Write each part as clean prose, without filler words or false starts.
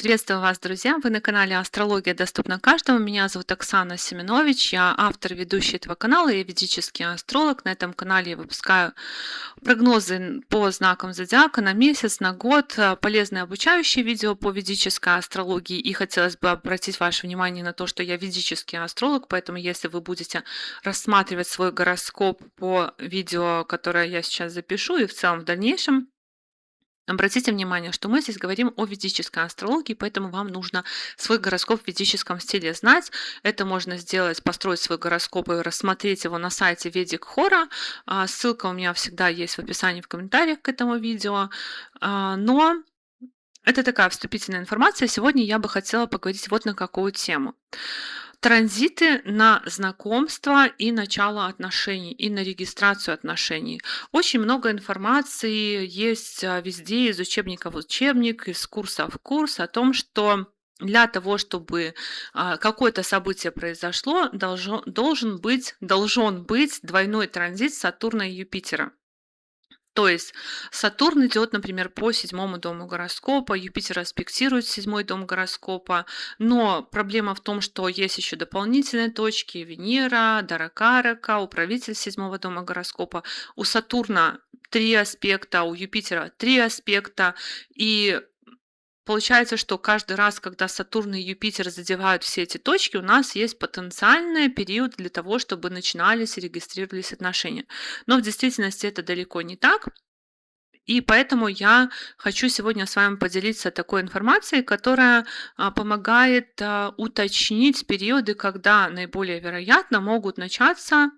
Приветствую вас, друзья! Вы на канале «Астрология доступна каждому». Меня зовут Оксана Семенович. Я автор и ведущая этого канала. Я ведический астролог. На этом канале я выпускаю прогнозы по знакам зодиака на месяц, на год, полезные обучающие видео по ведической астрологии. И хотелось бы обратить ваше внимание на то, что я ведический астролог, поэтому если вы будете рассматривать свой гороскоп по видео, которое я сейчас запишу, и в целом в дальнейшем, обратите внимание, что мы здесь говорим о ведической астрологии, поэтому вам нужно свой гороскоп в ведическом стиле знать. Это можно сделать, построить свой гороскоп и рассмотреть его на сайте Ведик Хора. Ссылка у меня всегда есть в описании, в комментариях к этому видео. Но это такая вступительная информация. Сегодня я бы хотела поговорить вот на какую тему. Транзиты на знакомство и начало отношений, и на регистрацию отношений. Очень много информации есть везде, из учебника в учебник, из курса в курс о том, что для того, чтобы какое-то событие произошло, должен быть двойной транзит Сатурна и Юпитера. То есть Сатурн идет, например, по седьмому дому гороскопа, Юпитер аспектирует седьмой дом гороскопа, но проблема в том, что есть еще дополнительные точки: Венера, Даракарака, управитель седьмого дома гороскопа. У Сатурна 3 аспекта, у Юпитера 3 аспекта, и получается, что каждый раз, когда Сатурн и Юпитер задевают все эти точки, у нас есть потенциальный период для того, чтобы начинались и регистрировались отношения. Но в действительности это далеко не так. И поэтому я хочу сегодня с вами поделиться такой информацией, которая помогает уточнить периоды, когда наиболее вероятно могут начаться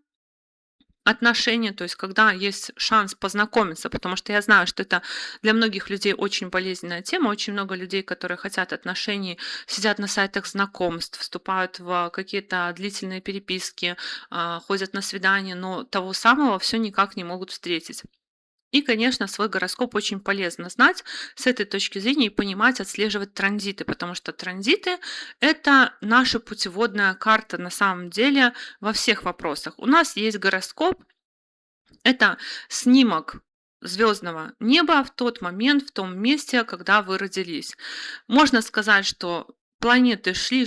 отношения, то есть когда есть шанс познакомиться, потому что я знаю, что это для многих людей очень болезненная тема. Очень много людей, которые хотят отношений, сидят на сайтах знакомств, вступают в какие-то длительные переписки, ходят на свидания, но того самого все никак не могут встретить. И, конечно, свой гороскоп очень полезно знать с этой точки зрения и понимать, отслеживать транзиты, потому что транзиты — это наша путеводная карта на самом деле во всех вопросах. У нас есть гороскоп, это снимок звездного неба в тот момент, в том месте, когда вы родились. Можно сказать, что планеты шли.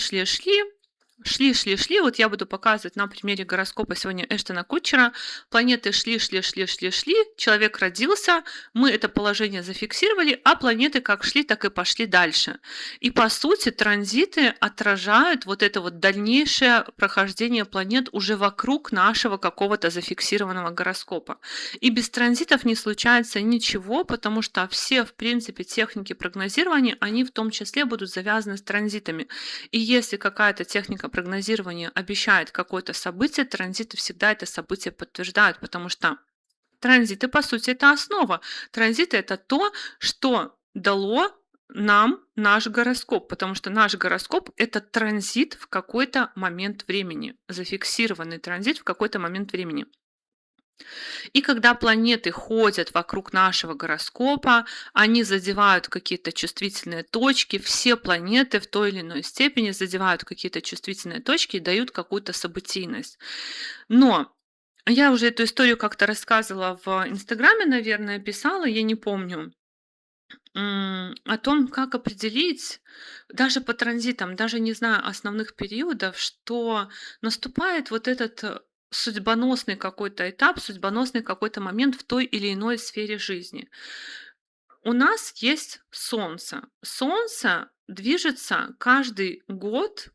Вот я буду показывать на примере гороскопа сегодня Эштона Кутчера. Планеты шли. Человек родился, мы это положение зафиксировали, а планеты как шли, так и пошли дальше. И по сути транзиты отражают вот это вот дальнейшее прохождение планет уже вокруг нашего какого-то зафиксированного гороскопа. И без транзитов не случается ничего, потому что все, в принципе, техники прогнозирования, они в том числе будут завязаны с транзитами. И если какая-то техника прогнозирования обещает какое-то событие, транзиты всегда это событие подтверждают, потому что транзиты, по сути, это основа. Транзиты — это то, что дало нам наш гороскоп, потому что наш гороскоп — это транзит в какой-то момент времени, зафиксированный транзит в какой-то момент времени. И когда планеты ходят вокруг нашего гороскопа, они задевают какие-то чувствительные точки. Все планеты в той или иной степени задевают какие-то чувствительные точки и дают какую-то событийность. Но я уже эту историю как-то рассказывала в Инстаграме, наверное, писала, я не помню, о том, как определить даже по транзитам, даже не зная основных периодов, что наступает вот этот судьбоносный какой-то этап, судьбоносный какой-то момент в той или иной сфере жизни. У нас есть Солнце. Солнце движется каждый год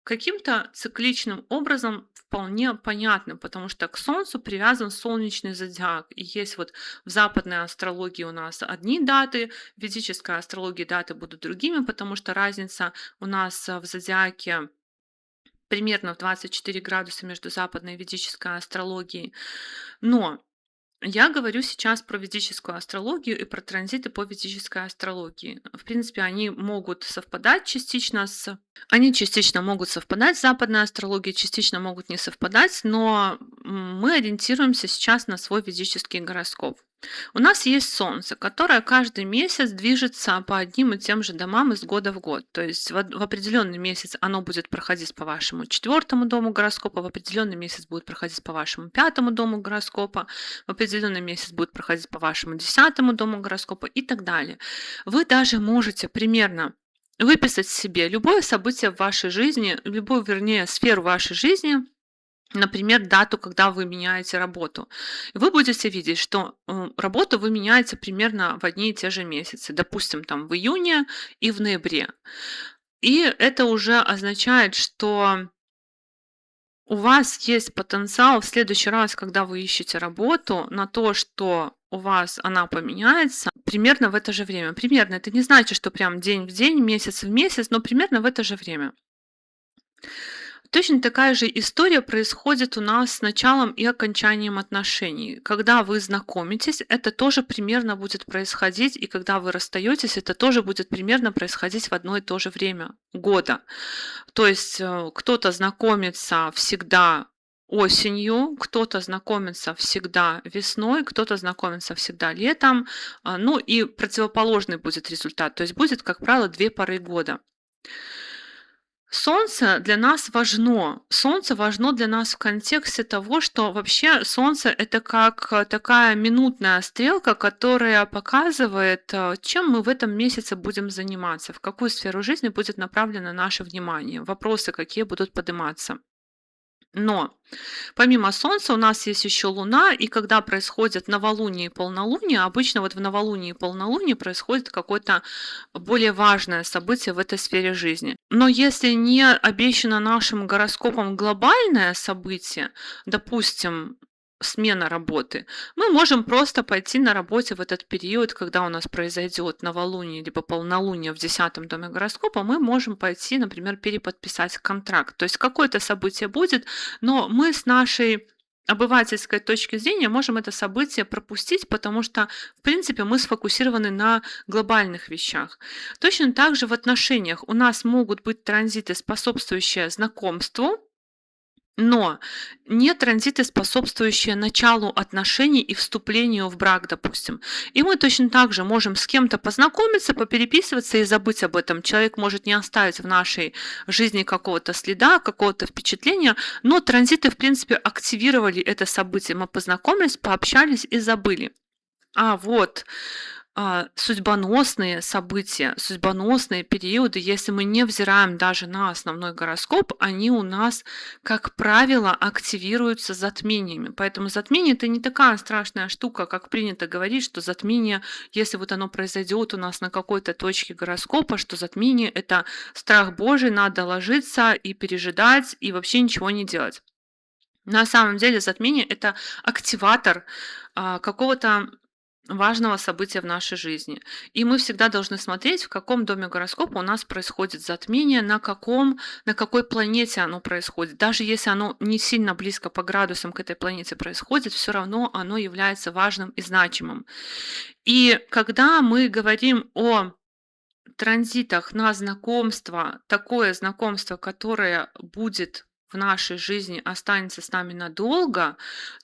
каким-то цикличным образом, вполне понятным, потому что к Солнцу привязан солнечный зодиак. И есть вот в западной астрологии у нас одни даты, в ведической астрологии даты будут другими, потому что разница у нас в зодиаке примерно в 24 градуса между западной и ведической астрологией. Но я говорю сейчас про ведическую астрологию и про транзиты по ведической астрологии. В принципе, они могут совпадать частично с Они частично могут совпадать с западной астрологией, частично могут не совпадать, но мы ориентируемся сейчас на свой ведический гороскоп. У нас есть Солнце, которое каждый месяц движется по одним и тем же домам из года в год. То есть в определенный месяц оно будет проходить по вашему четвертому дому гороскопа, в определенный месяц будет проходить по вашему пятому дому гороскопа, в определенный месяц будет проходить по вашему десятому дому гороскопа и так далее. Вы даже можете примерно выписать себе любое событие в вашей жизни, любую, вернее, сферу вашей жизни, например, дату, когда вы меняете работу. И вы будете видеть, что работу вы меняете примерно в одни и те же месяцы, допустим, там в июне и в ноябре. И это уже означает, что у вас есть потенциал в следующий раз, когда вы ищете работу, на то, что у вас она поменяется примерно в это же время. Примерно. Это не значит, что прям день в день, месяц в месяц, но примерно в это же время. Точно такая же история происходит у нас с началом и окончанием отношений. Когда вы знакомитесь, это тоже примерно будет происходить, и когда вы расстаетесь, это тоже будет примерно происходить в одно и то же время года. То есть кто-то знакомится всегда осенью, кто-то знакомится всегда весной, кто-то знакомится всегда летом, ну и противоположный будет результат. То есть будет, как правило, две поры года. Солнце для нас важно. Солнце важно для нас в контексте того, что вообще Солнце это как такая минутная стрелка, которая показывает, чем мы в этом месяце будем заниматься, в какую сферу жизни будет направлено наше внимание, вопросы какие будут подниматься. Но помимо Солнца у нас есть еще Луна, и когда происходит новолуние и полнолуние, обычно вот в новолунии и полнолунии происходит какое-то более важное событие в этой сфере жизни. Но если не обещано нашим гороскопом глобальное событие, допустим, смена работы, мы можем просто пойти на работе в этот период, когда у нас произойдет новолуние либо полнолуние в 10-м доме гороскопа, мы можем пойти, например, переподписать контракт. То есть какое-то событие будет, но мы с нашей обывательской точки зрения можем это событие пропустить, потому что, в принципе, мы сфокусированы на глобальных вещах. Точно так же в отношениях у нас могут быть транзиты, способствующие знакомству, но не транзиты, способствующие началу отношений и вступлению в брак, допустим. И мы точно так же можем с кем-то познакомиться, попереписываться и забыть об этом. Человек может не оставить в нашей жизни какого-то следа, какого-то впечатления, но транзиты, в принципе, активировали это событие. Мы познакомились, пообщались и забыли. А вот судьбоносные события, судьбоносные периоды, если мы не взираем даже на основной гороскоп, они у нас, как правило, активируются затмениями. Поэтому затмение это не такая страшная штука, как принято говорить, что затмение, если вот оно произойдет у нас на какой-то точке гороскопа, что затмение это страх Божий, надо ложиться и пережидать и вообще ничего не делать. На самом деле затмение это активатор какого-то важного события в нашей жизни. И мы всегда должны смотреть, в каком доме гороскопа у нас происходит затмение, на какой планете оно происходит. Даже если оно не сильно близко по градусам к этой планете происходит, все равно оно является важным и значимым. И когда мы говорим о транзитах на знакомство, такое знакомство, которое будет в нашей жизни, останется с нами надолго,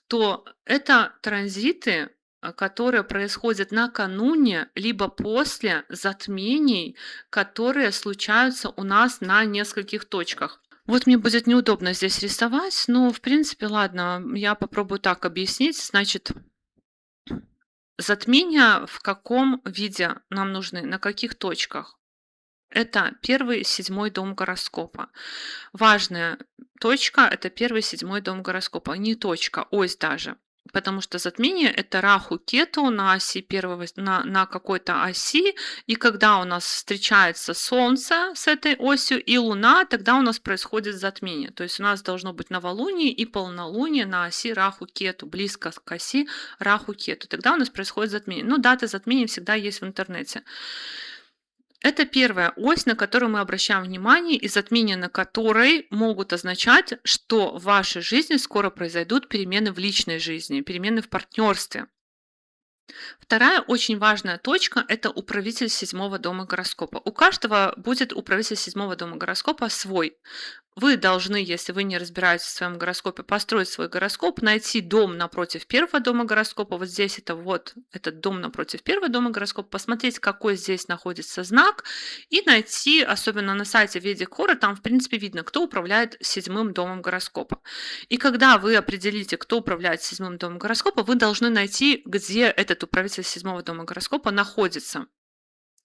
то это транзиты, которые происходят накануне либо после затмений, которые случаются у нас на нескольких точках. Вот мне будет неудобно здесь рисовать, но в принципе, ладно, я попробую так объяснить. Значит, затмения в каком виде нам нужны, на каких точках? Это 1-7 дом гороскопа. Важная точка- это 1-7 дом гороскопа, не точка, ось даже. Потому что затмение- это Раху-Кету на оси первого на какой-то оси, и когда у нас встречается Солнце с этой осью и Луна, тогда у нас происходит затмение. То есть у нас должно быть новолуние и полнолуние на оси Раху-Кету, близко к оси Раху-Кету. Тогда у нас происходит затмение. Ну, даты затмения всегда есть в интернете. Это первая ось, на которую мы обращаем внимание, и затмения на которой могут означать, что в вашей жизни скоро произойдут перемены в личной жизни, перемены в партнерстве. Вторая очень важная точка — это управитель седьмого дома гороскопа. У каждого будет управитель седьмого дома гороскопа свой. Вы должны, если вы не разбираетесь в своем гороскопе, построить свой гороскоп, найти дом напротив первого дома гороскопа. Вот здесь это вот этот дом напротив первого дома гороскопа, посмотреть, какой здесь находится знак, и найти, особенно на сайте Ведик Хора, там, в принципе, видно, кто управляет седьмым домом гороскопа. И когда вы определите, кто управляет седьмым домом гороскопа, вы должны найти, где этот управитель седьмого дома гороскопа находится.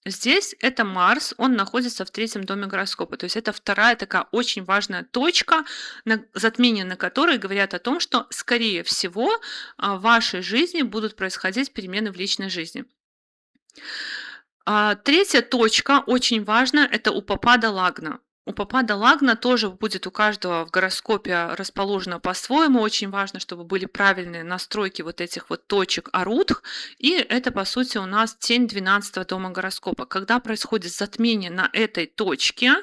Здесь это Марс, он находится в третьем доме гороскопа. То есть это вторая такая очень важная точка, затмения на которой говорят о том, что, скорее всего, в вашей жизни будут происходить перемены в личной жизни. Третья точка, очень важная, это у Попада Лагна. У Попада Лагна тоже будет у каждого в гороскопе расположено по-своему. Очень важно, чтобы были правильные настройки вот этих вот точек Арудх. И это, по сути, у нас тень 12 дома гороскопа. Когда происходит затмение на этой точке,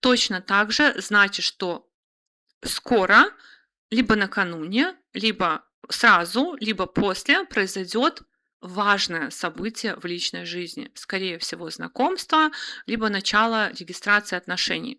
точно так же значит, что скоро, либо накануне, либо сразу, либо после произойдет важное событие в личной жизни. Скорее всего, знакомство, либо начало регистрации отношений.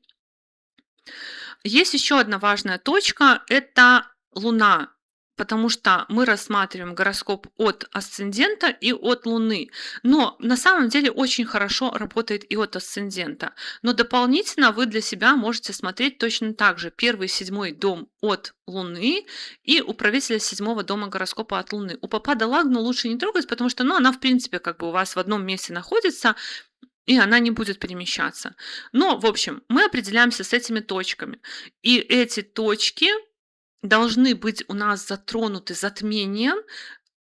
Есть еще одна важная точка — это Луна, потому что мы рассматриваем гороскоп от асцендента и от Луны. Но на самом деле очень хорошо работает и от асцендента. Но дополнительно вы для себя можете смотреть точно так же. Первый и седьмой дом от Луны и управителя седьмого дома гороскопа от Луны. У Попада Лагну лучше не трогать, потому что она, в принципе, как бы у вас в одном месте находится, и она не будет перемещаться. Но, в общем, мы определяемся с этими точками. И эти точки должны быть у нас затронуты затмением,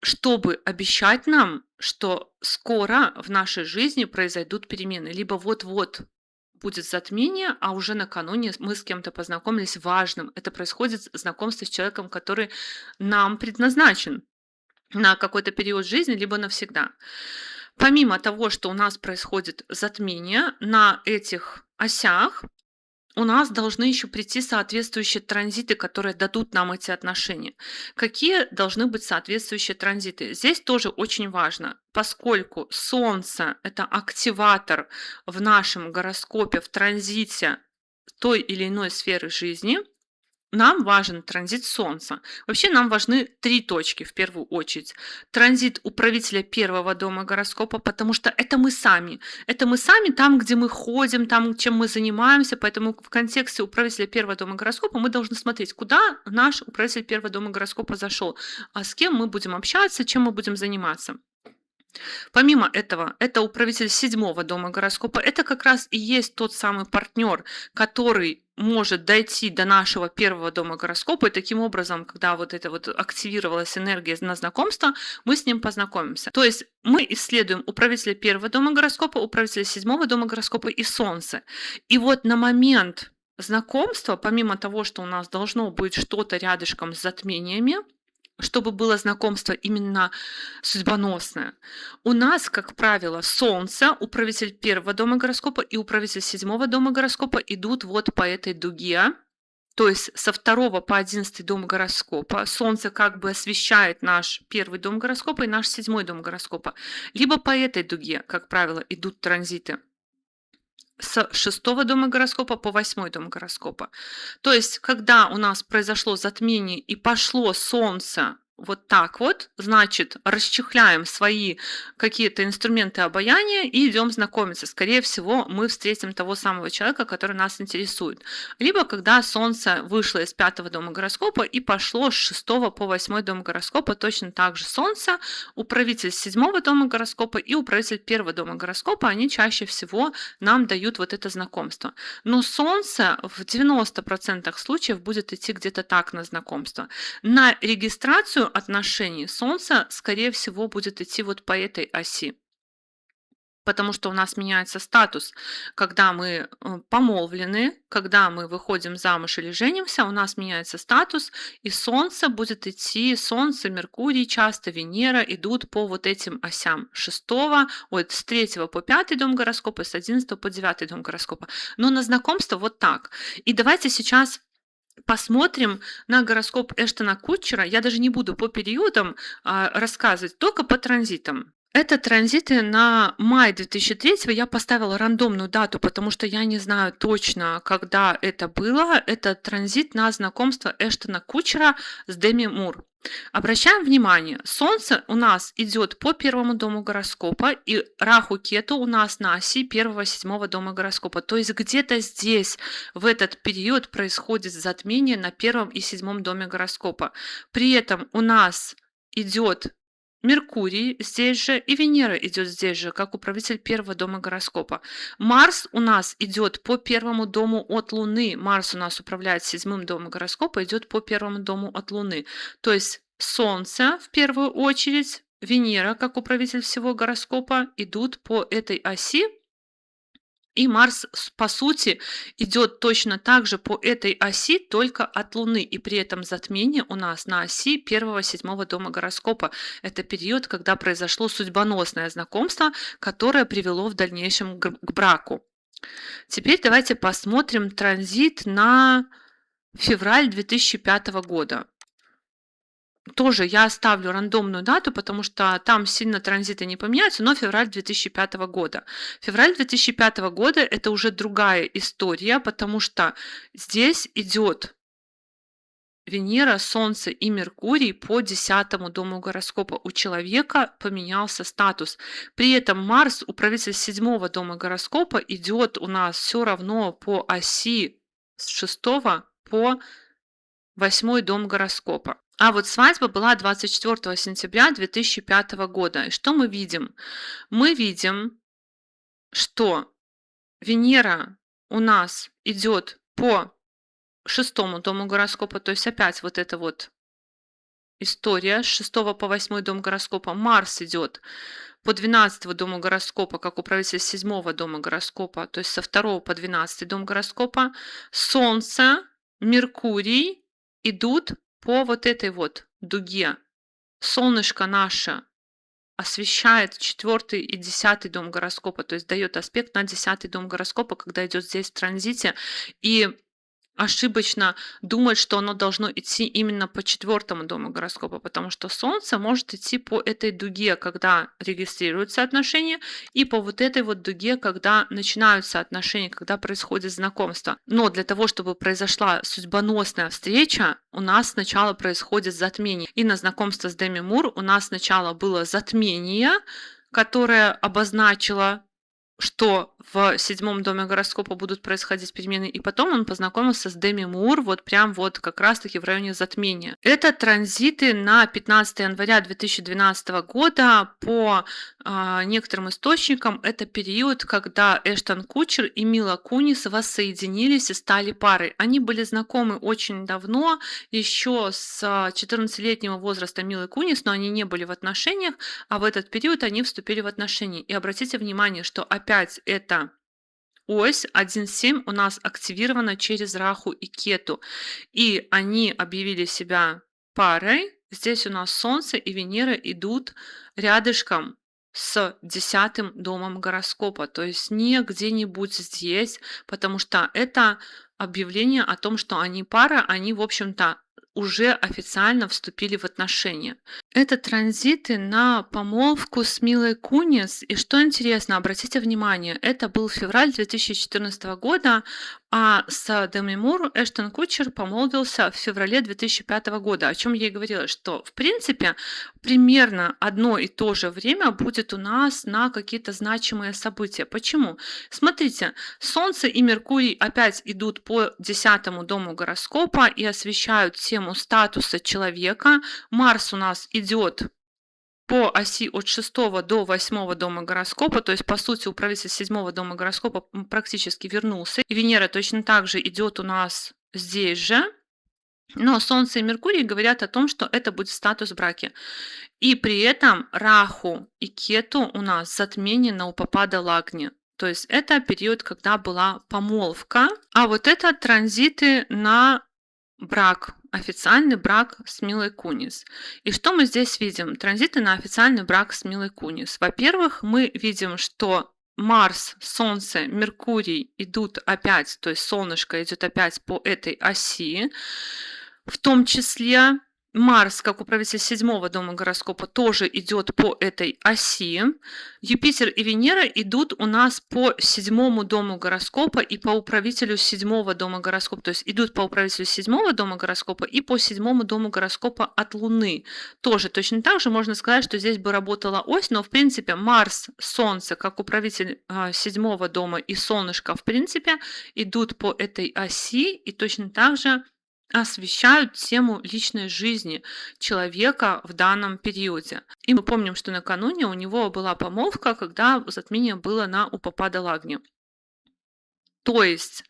чтобы обещать нам, что скоро в нашей жизни произойдут перемены. Либо вот-вот будет затмение, а уже накануне мы с кем-то познакомились важным. Это происходит знакомство с человеком, который нам предназначен на какой-то период жизни, либо навсегда. Помимо того, что у нас происходит затмение, на этих осях у нас должны еще прийти соответствующие транзиты, которые дадут нам эти отношения. Какие должны быть соответствующие транзиты? Здесь тоже очень важно, поскольку Солнце — это активатор в нашем гороскопе, в транзите той или иной сферы жизни, нам важен транзит Солнца. Вообще нам важны 3 точки в первую очередь. Транзит управителя первого дома гороскопа, потому что это мы сами. Это мы сами там, где мы ходим, там, чем мы занимаемся. Поэтому в контексте управителя первого дома гороскопа мы должны смотреть, куда наш управитель первого дома гороскопа зашел, а с кем мы будем общаться, чем мы будем заниматься. Помимо этого, это управитель седьмого дома гороскопа. Это как раз и есть тот самый партнер, который может дойти до нашего первого дома гороскопа, и таким образом, когда вот это вот активировалась энергия на знакомство, мы с ним познакомимся. То есть мы исследуем управителя первого дома гороскопа, управителя седьмого дома гороскопа и Солнце. И вот на момент знакомства, помимо того, что у нас должно быть что-то рядышком с затмениями, чтобы было знакомство именно судьбоносное. У нас, как правило, Солнце, управитель первого дома гороскопа и управитель седьмого дома гороскопа идут вот по этой дуге. То есть со 2 по 11 дом гороскопа Солнце как бы освещает наш первый дом гороскопа и наш седьмой дом гороскопа. Либо по этой дуге, как правило, идут транзиты с 6 дома гороскопа по 8 дом гороскопа. То есть, когда у нас произошло затмение и пошло Солнце вот так вот, значит, расчехляем свои какие-то инструменты обаяния и идем знакомиться. Скорее всего, мы встретим того самого человека, который нас интересует. Либо когда Солнце вышло из 5 дома гороскопа и пошло с 6 по 8 дом гороскопа, точно так же Солнце, управитель 7 дома гороскопа и управитель 1 дома гороскопа, они чаще всего нам дают вот это знакомство. Но Солнце в 90% случаев будет идти где-то так на знакомство. На регистрацию отношений Солнце, скорее всего, будет идти вот по этой оси. Потому что у нас меняется статус. Когда мы помолвлены, когда мы выходим замуж или женимся, у нас меняется статус, и Солнце будет идти, Солнце, Меркурий, часто Венера идут по вот этим осям с 3 по 5 дом гороскопа, с 11 по 9 дом гороскопа. Но на знакомство вот так. И давайте сейчас Посмотрим на гороскоп Эштона Кутчера. Я даже не буду по периодам рассказывать, только по транзитам. Это транзиты на май 2003. Я поставила рандомную дату, потому что я не знаю точно, когда это было. Это транзит на знакомство Эштона Кутчера с Деми Мур. Обращаем внимание, Солнце у нас идет по первому дому гороскопа, и Раху Кету у нас на оси первого-седьмого дома гороскопа. То есть где-то здесь в этот период происходит затмение на первом и седьмом доме гороскопа. При этом у нас идет Меркурий здесь же, и Венера идет здесь же, как управитель первого дома гороскопа. Марс у нас идет по первому дому от Луны. Марс у нас управляет седьмым домом гороскопа, идет по первому дому от Луны. То есть Солнце в первую очередь, Венера, как управитель всего гороскопа, идут по этой оси. И Марс, по сути, идет точно так же по этой оси, только от Луны. И при этом затмение у нас на оси первого-седьмого дома гороскопа. Это период, когда произошло судьбоносное знакомство, которое привело в дальнейшем к браку. Теперь давайте посмотрим транзит на февраль 2005 года. Тоже я оставлю рандомную дату, потому что там сильно транзиты не поменяются, но февраль 2005 года. Февраль 2005 года это уже другая история, потому что здесь идет Венера, Солнце и Меркурий по 10 дому гороскопа. У человека поменялся статус. При этом Марс, управитель 7 дома гороскопа, идет у нас все равно по оси с 6 по 8 дом гороскопа. А вот свадьба была 24 сентября 2005 года. И что мы видим? Мы видим, что Венера у нас идет по 6 дому гороскопа, то есть опять вот эта вот история с 6 по 8 дом гороскопа. Марс идет по 12 дому гороскопа, как управитель 7 дома гороскопа, то есть со 2 по 12 дом гороскопа. Солнце, Меркурий идут по вот этой вот дуге. Солнышко наше освещает 4 и 10 дом гороскопа, то есть дает аспект на 10 дом гороскопа, когда идет здесь в транзите. И ошибочно думать, что оно должно идти именно по 4 дому гороскопа, потому что Солнце может идти по этой дуге, когда регистрируются отношения, и по вот этой вот дуге, когда начинаются отношения, когда происходит знакомство. Но для того, чтобы произошла судьбоносная встреча, у нас сначала происходит затмение. И на знакомство с Деми Мур у нас сначала было затмение, которое обозначило, что в 7 доме гороскопа будут происходить перемены, и потом он познакомился с Деми Мур вот прям вот как раз-таки в районе затмения. Это транзиты на 15 января 2012 года. По некоторым источникам это период, когда Эштон Кутчер и Мила Кунис воссоединились и стали парой. Они были знакомы очень давно, еще с 14-летнего возраста Милы Кунис, но они не были в отношениях, а в этот период они вступили в отношения. И обратите внимание, что опять эта ось 1.7 у нас активирована через Раху и Кету. И они объявили себя парой. Здесь у нас Солнце и Венера идут рядышком с 10 домом гороскопа. То есть не где-нибудь здесь, потому что это объявление о том, что они пара, они, в общем-то, уже официально вступили в отношения. Это транзиты на помолвку с Милой Кунис. И что интересно, обратите внимание, это был февраль 2014 года, а с Деми Мур Эштон Кутчер помолвился в феврале 2005 года. О чем я и говорила, что в принципе примерно одно и то же время будет у нас на какие-то значимые события. Почему? Смотрите, Солнце и Меркурий опять идут по 10 дому гороскопа и освещают тему статуса человека. Марс у нас идет по оси от 6 до 8 дома гороскопа, то есть, по сути, управитель 7 дома гороскопа практически вернулся. И Венера точно так же идет у нас здесь же. Но Солнце и Меркурий говорят о том, что это будет статус браки. И при этом Раху и Кету у нас затмение на Упапада Лагни. То есть это период, когда была помолвка. А вот это транзиты на брак, официальный брак с Милой Кунис. И что мы здесь видим? Транзиты на официальный брак с Милой Кунис. Во-первых, мы видим, что Марс, Солнце, Меркурий идут опять, то есть солнышко идет опять по этой оси. В том числе Марс, как управитель седьмого дома гороскопа, тоже идет по этой оси. Юпитер и Венера идут у нас по седьмому дому гороскопа и по управителю седьмого дома гороскопа. То есть идут по управителю седьмого дома гороскопа и по седьмому дому гороскопа от Луны. Тоже точно так же можно сказать, что здесь бы работала ось, но в принципе Марс, Солнце, как управитель седьмого дома и Солнышко, в принципе, идут по этой оси и точно так же освещают тему личной жизни человека в данном периоде. И мы помним, что накануне у него была помолвка, когда затмение было на Упапада Лагне. То есть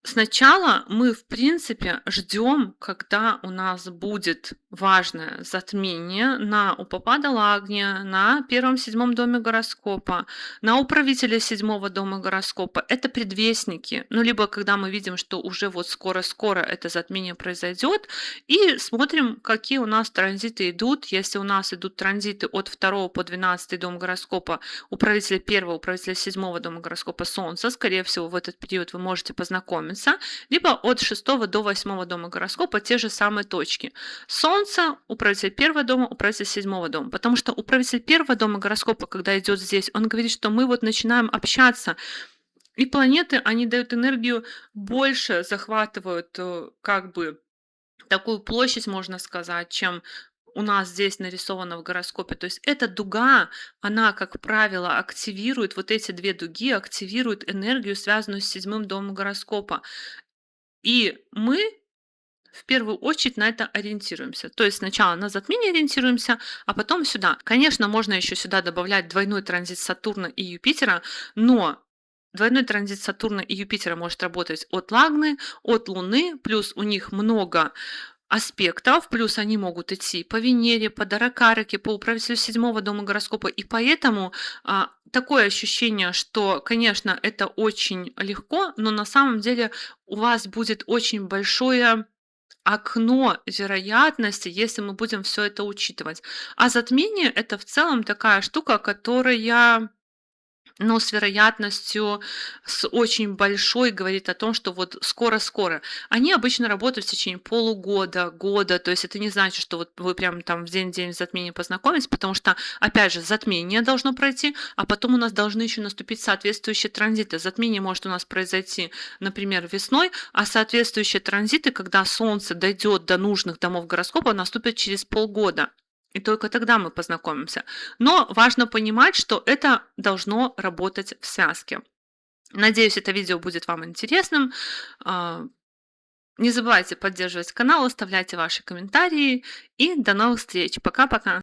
сначала мы, в принципе, ждем, когда у нас будет важное затмение на Упапада Лагне, на первом-седьмом доме гороскопа, на управителя седьмого дома гороскопа. Это предвестники. Ну, либо когда мы видим, что уже вот скоро-скоро это затмение произойдет, и смотрим, какие у нас транзиты идут. Если у нас идут транзиты от 2 по 12 дом гороскопа, управителя первого, управителя седьмого дома гороскопа Солнца, скорее всего, в этот период вы можете познакомиться, либо от 6 до 8 дома гороскопа те же самые точки. Солнце, управитель первого дома, управитель седьмого дома. Потому что управитель первого дома гороскопа, когда идет здесь, он говорит, что мы вот начинаем общаться, и планеты, они дают энергию больше, захватывают как бы такую площадь, можно сказать, чем у нас здесь нарисовано в гороскопе. То есть эта дуга, она, как правило, активирует, вот эти две дуги активируют энергию, связанную с седьмым домом гороскопа. И мы в первую очередь на это ориентируемся. То есть сначала на затмение ориентируемся, а потом сюда. Конечно, можно еще сюда добавлять двойной транзит Сатурна и Юпитера, но двойной транзит Сатурна и Юпитера может работать от Лагны, от Луны, плюс у них много аспектов, плюс они могут идти по Венере, по Даракарике, по управителю седьмого дома гороскопа, и поэтому такое ощущение, что, конечно, это очень легко, но на самом деле у вас будет очень большое окно вероятности, если мы будем все это учитывать. А затмение — это в целом такая штука, которая, но с вероятностью с очень большой говорит о том, что вот скоро-скоро. Они обычно работают в течение полугода, года, то есть это не значит, что вот вы прям там в день затмения познакомитесь, потому что, опять же, затмение должно пройти, а потом у нас должны еще наступить соответствующие транзиты. Затмение может у нас произойти, например, весной, а соответствующие транзиты, когда Солнце дойдет до нужных домов гороскопа, наступят через полгода. И только тогда мы познакомимся. Но важно понимать, что это должно работать в связке. Надеюсь, это видео будет вам интересным. Не забывайте поддерживать канал, оставляйте ваши комментарии. И до новых встреч. Пока-пока.